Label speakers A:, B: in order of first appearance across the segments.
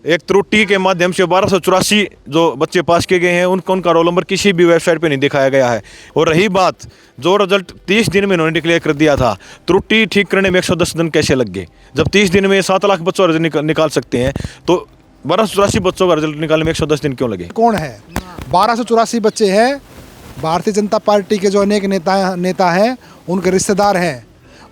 A: एक त्रुटि के माध्यम से 1284 जो बच्चे पास किए गए हैं उनका रोल नंबर किसी भी वेबसाइट पे नहीं दिखाया गया है। और रही बात जो रिजल्ट 30 दिन में इन्होंने डिक्लेयर कर दिया था, त्रुटि ठीक करने में 110 दिन कैसे लग गए? जब 30 दिन में 7 लाख बच्चों का रिजल्ट निकाल सकते हैं तो 1284 बच्चों का रिजल्ट निकालने में 110 दिन क्यों लगे?
B: कौन है? 1284 बच्चे हैं, भारतीय जनता पार्टी के जो अनेक नेता हैं उनके रिश्तेदार हैं।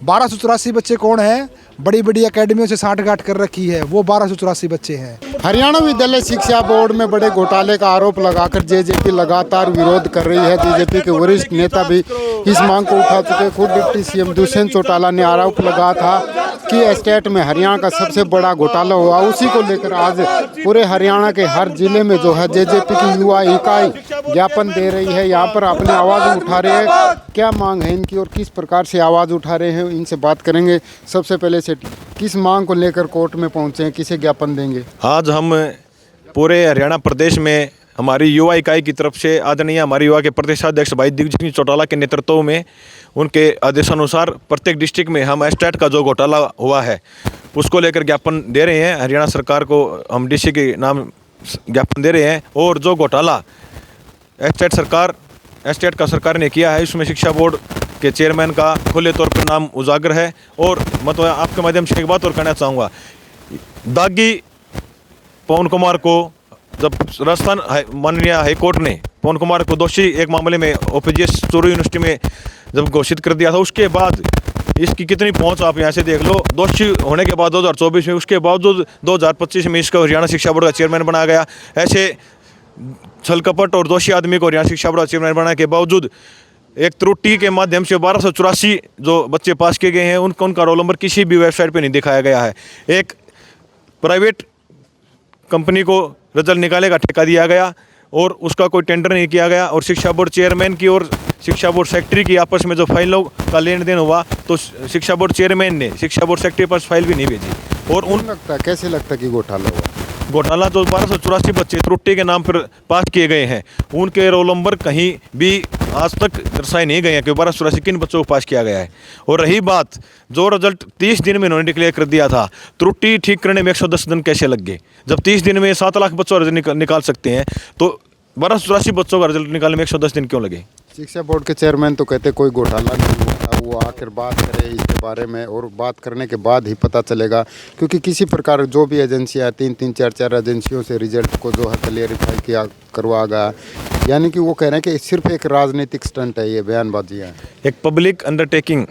B: 1284 बच्चे कौन हैं? बड़ी बड़ी एकेडमियों से साठगांठ कर रखी है, वो 1284 बच्चे हैं।
C: हरियाणा विद्यालय शिक्षा बोर्ड में बड़े घोटाले का आरोप लगाकर जेजेपी लगातार विरोध कर रही है। जेजेपी के वरिष्ठ नेता भी इस मांग को उठा चुके। खुद डिप्टी सीएम दुष्यंत चौटाला ने आरोप लगाया था कि स्टेट में हरियाणा का सबसे बड़ा घोटाला हुआ। उसी को लेकर आज पूरे हरियाणा के हर जिले में जो है जेजेपी की युवा इकाई ज्ञापन दे रही है, यहाँ पर अपनी आवाज़ उठा रहे हैं। क्या मांग है इनकी और किस प्रकार से आवाज़ उठा रहे हैं, इनसे बात करेंगे। सबसे पहले से किस मांग को लेकर कोर्ट में पहुंचे हैं, किसे ज्ञापन देंगे?
A: आज हम पूरे हरियाणा प्रदेश में हमारी युवा इकाई की तरफ से आदरणीय हमारे युवा के प्रदेशाध्यक्ष भाई दिग्विजय सिंह चौटाला के नेतृत्व में उनके आदेशानुसार प्रत्येक डिस्ट्रिक्ट में हम एस्टेट का जो घोटाला हुआ है उसको लेकर ज्ञापन दे रहे हैं। हरियाणा सरकार को हम डीसी के नाम ज्ञापन दे रहे हैं। और जो घोटाला एस्टेट का सरकार ने किया है उसमें शिक्षा बोर्ड के चेयरमैन का खुले तौर पर नाम उजागर है। और मैं आपके माध्यम से एक बात और कहना चाहूँगा, दागी पवन कुमार को जब राजस्थान माननीय हाईकोर्ट ने पवन कुमार को दोषी एक मामले में ओपीजीएस चोरी यूनिवर्सिटी में जब घोषित कर दिया था, उसके बाद इसकी कितनी पहुंच आप यहाँ से देख लो। दोषी होने के बाद 2024 में, उसके बावजूद 2025 में इसको हरियाणा शिक्षा बोर्ड का चेयरमैन बनाया गया। ऐसे छल कपट और दोषी आदमी को हरियाणा शिक्षा बोर्ड का चेयरमैन बनाने के बावजूद एक त्रुटि के माध्यम से 1284 जो बच्चे पास किए गए हैं उनका रोल नंबर किसी भी वेबसाइट पर नहीं दिखाया गया है। एक प्राइवेट कंपनी को रिजल्ट निकाले का ठेका दिया गया और उसका कोई टेंडर नहीं किया गया। और शिक्षा बोर्ड चेयरमैन की और शिक्षा बोर्ड सेक्रेटरी की आपस में जो फाइलों का लेन देन हुआ तो शिक्षा बोर्ड चेयरमैन ने शिक्षा बोर्ड सेक्रेटरी के पास फाइल भी नहीं भेजी। और
C: कैसे लगता है कि घोटाला हुआ?
A: घोटाला जो 1284 बच्चे त्रुटि के नाम पर पास किए गए हैं उनके रोल नंबर कहीं भी आज तक दर्शाए नहीं गए हैं कि 1284 किन बच्चों को पास किया गया है। और रही बात जो रिजल्ट 30 दिन में इन्होंने डिक्लेयर कर दिया था, त्रुटि ठीक करने में 110 दिन कैसे लग गए? जब 30 दिन में 7 लाख बच्चों का रिजल्ट निकाल सकते हैं तो 1284 बच्चों का रिजल्ट निकालने में 110 दिन क्यों लगे?
C: शिक्षा बोर्ड के चेयरमैन तो कहते कोई घोटाला नहीं हुआ, वो आकर बात करे इसके बारे में और बात करने के बाद ही पता चलेगा। क्योंकि किसी प्रकार जो भी एजेंसियाँ 3-3, 4-4 एजेंसियों से रिजल्ट को जो है क्लियरिफाई किया करवा गया, यानी कि वो कह रहे हैं कि सिर्फ एक राजनीतिक स्टंट है, ये बयानबाजी है।
A: एक पब्लिक अंडरटेकिंग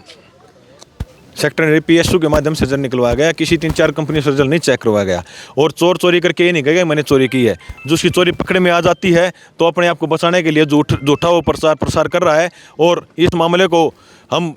A: सेक्टर PSU के माध्यम से रिजल्ट निकलवाया गया, किसी 3-4 कंपनी से रिजल्ट नहीं चेक करवाया गया। और चोरी करके ये नहीं कहेगा मैंने चोरी की है। जो उसकी चोरी पकड़े में आ जाती है तो अपने आप को बचाने के लिए झूठा वो प्रसार कर रहा है। और इस मामले को हम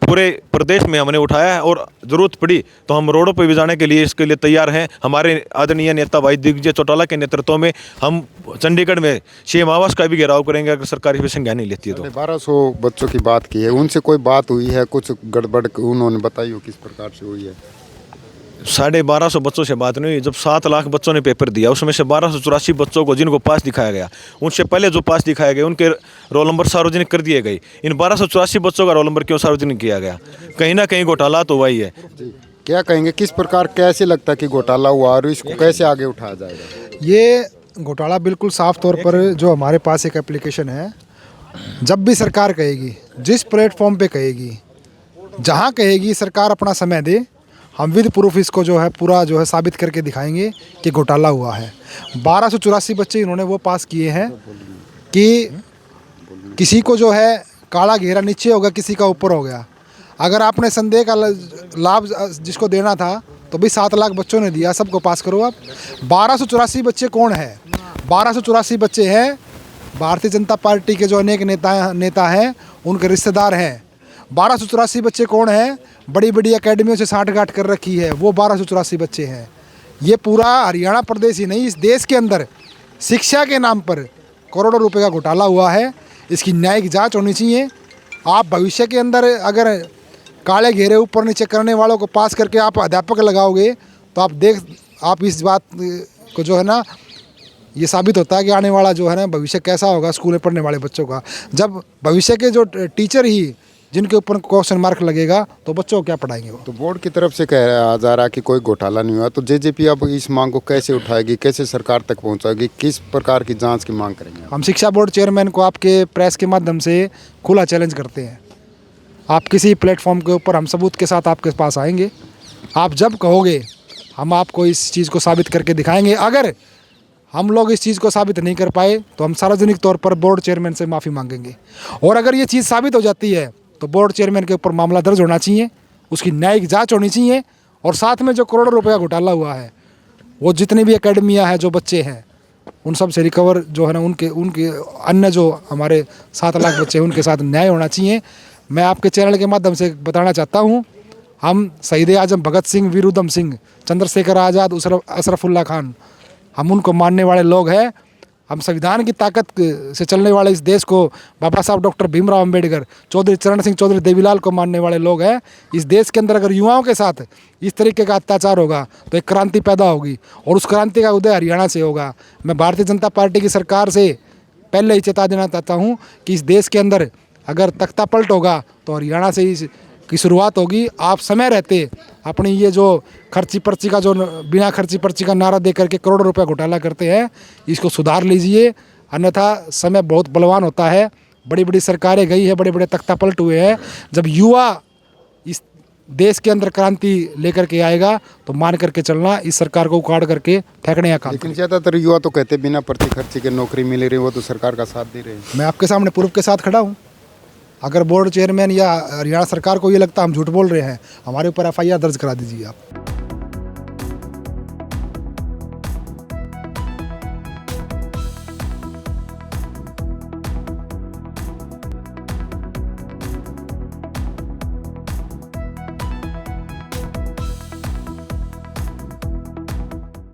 A: पूरे प्रदेश में हमने उठाया है और ज़रूरत पड़ी तो हम रोडों पर भी जाने के लिए इसके लिए तैयार हैं। हमारे आदरणीय नेता भाई दिग्विजय चौटाला के नेतृत्व में हम चंडीगढ़ में CM आवास का भी घेराव करेंगे अगर सरकार इस पर संज्ञान नहीं लेती है तो।
C: 1200 बच्चों की बात की है, उनसे कोई बात हुई है, कुछ गड़बड़ उन्होंने बताई हो किस प्रकार से हुई है?
A: 1250 बच्चों से बात नहीं हुई। जब 7 लाख बच्चों ने पेपर दिया उसमें से 1284 बच्चों को जिनको पास दिखाया गया, उनसे पहले जो पास दिखाए गए उनके रोल नंबर सार्वजनिक कर दिए गए। इन 1284 बच्चों का रोल नंबर क्यों सार्वजनिक किया गया? कहीं ना कहीं घोटाला तो हुआ ही है।
C: क्या कहेंगे, किस प्रकार कैसे लगता है कि घोटाला हुआ और इसको कैसे आगे उठाया जाएगा?
B: ये घोटाला बिल्कुल साफ तौर पर जो हमारे पास एक एप्लीकेशन है, जब भी सरकार कहेगी, जिस प्लेटफॉर्म पे कहेगी, जहाँ कहेगी सरकार अपना समय दे, हम विद प्रूफ इसको जो है पूरा जो है साबित करके दिखाएंगे कि घोटाला हुआ है। 1284 बच्चे इन्होंने वो पास किए हैं कि किसी को जो है काला घेरा नीचे होगा, किसी का ऊपर हो गया। अगर आपने संदेह का लाभ जिसको देना था तो भी 7 लाख बच्चों ने दिया, सबको पास करो आप। 1284 बच्चे कौन है? 1284 बच्चे हैं भारतीय जनता पार्टी के जो अनेक नेता हैं उनके रिश्तेदार हैं। 1284 बच्चे कौन हैं? बड़ी बड़ी एकेडमियों से साठगांठ कर रखी है, वो 1284 बच्चे हैं। ये पूरा हरियाणा प्रदेश ही नहीं, इस देश के अंदर शिक्षा के नाम पर करोड़ों रुपए का घोटाला हुआ है। इसकी न्यायिक जांच होनी चाहिए। आप भविष्य के अंदर अगर काले घेरे ऊपर नीचे करने वालों को पास करके आप अध्यापक लगाओगे तो आप इस बात को जो है ना, ये साबित होता है कि आने वाला जो है ना भविष्य कैसा होगा स्कूल में पढ़ने वाले बच्चों का। जब भविष्य के जो टीचर ही जिनके ऊपर क्वेश्चन मार्क लगेगा तो बच्चों को क्या पढ़ाएंगे वो।
C: तो बोर्ड की तरफ से कहा जा रहा है कि कोई घोटाला नहीं हुआ, तो जेजेपी अब इस मांग को कैसे उठाएगी, कैसे सरकार तक पहुंचाएगी, किस प्रकार की जांच की मांग करेंगे?
B: हम शिक्षा बोर्ड चेयरमैन को आपके प्रेस के माध्यम से खुला चैलेंज करते हैं। आप किसी प्लेटफॉर्म के ऊपर हम सबूत के साथ आपके पास आएंगे, आप जब कहोगे हम आपको इस चीज़ को साबित करके दिखाएंगे। अगर हम लोग इस चीज़ को साबित नहीं कर पाए तो हम सार्वजनिक तौर पर बोर्ड चेयरमैन से माफ़ी मांगेंगे। और अगर ये चीज़ साबित हो जाती है तो बोर्ड चेयरमैन के ऊपर मामला दर्ज होना चाहिए, उसकी न्यायिक जांच होनी चाहिए। और साथ में जो करोड़ों रुपये का घोटाला हुआ है, वो जितनी भी एकेडमियाँ हैं, जो बच्चे हैं, उन सब से रिकवर जो है ना, उनके अन्य जो हमारे 7 लाख बच्चे हैं उनके साथ न्याय होना चाहिए। मैं आपके चैनल के माध्यम से बताना चाहता हूँ, हम शहीद आजम भगत सिंह, वीर उधम सिंह, चंद्रशेखर आज़ाद, अशरफुल्ला खान, हम उनको मानने वाले लोग हैं। हम संविधान की ताकत से चलने वाले इस देश को, बाबा साहब डॉक्टर भीमराव अंबेडकर, चौधरी चरण सिंह चौधरी देवीलाल को मानने वाले लोग हैं। इस देश के अंदर अगर युवाओं के साथ इस तरीके का अत्याचार होगा तो एक क्रांति पैदा होगी, और उस क्रांति का उदय हरियाणा से होगा। मैं भारतीय जनता पार्टी की सरकार से पहले ही चेता देना चाहता हूँ कि इस देश के अंदर अगर तख्ता पलट होगा तो हरियाणा से ही की शुरुआत होगी। आप समय रहते अपनी ये जो खर्ची पर्ची का, जो बिना खर्ची पर्ची का नारा दे करके करोड़ों रुपया घोटाला करते हैं, इसको सुधार लीजिए, अन्यथा समय बहुत बलवान होता है। बड़ी बड़ी सरकारें गई है, बड़े बड़े तख्ता पलट हुए हैं। जब युवा इस देश के अंदर क्रांति लेकर के आएगा तो मान करके चलना, इस सरकार को उखाड़ करके फेंकने का काम।
C: लेकिन ज़्यादातर युवा तो कहते बिना पर्ची खर्ची के नौकरी मिल रही, वो तो सरकार का साथ दे रहे हैं।
B: मैं आपके सामने प्रूफ के साथ खड़ा हूँ। अगर बोर्ड चेयरमैन या हरियाणा सरकार को ये लगता हम झूठ बोल रहे हैं, हमारे ऊपर FIR दर्ज करा दीजिए आप।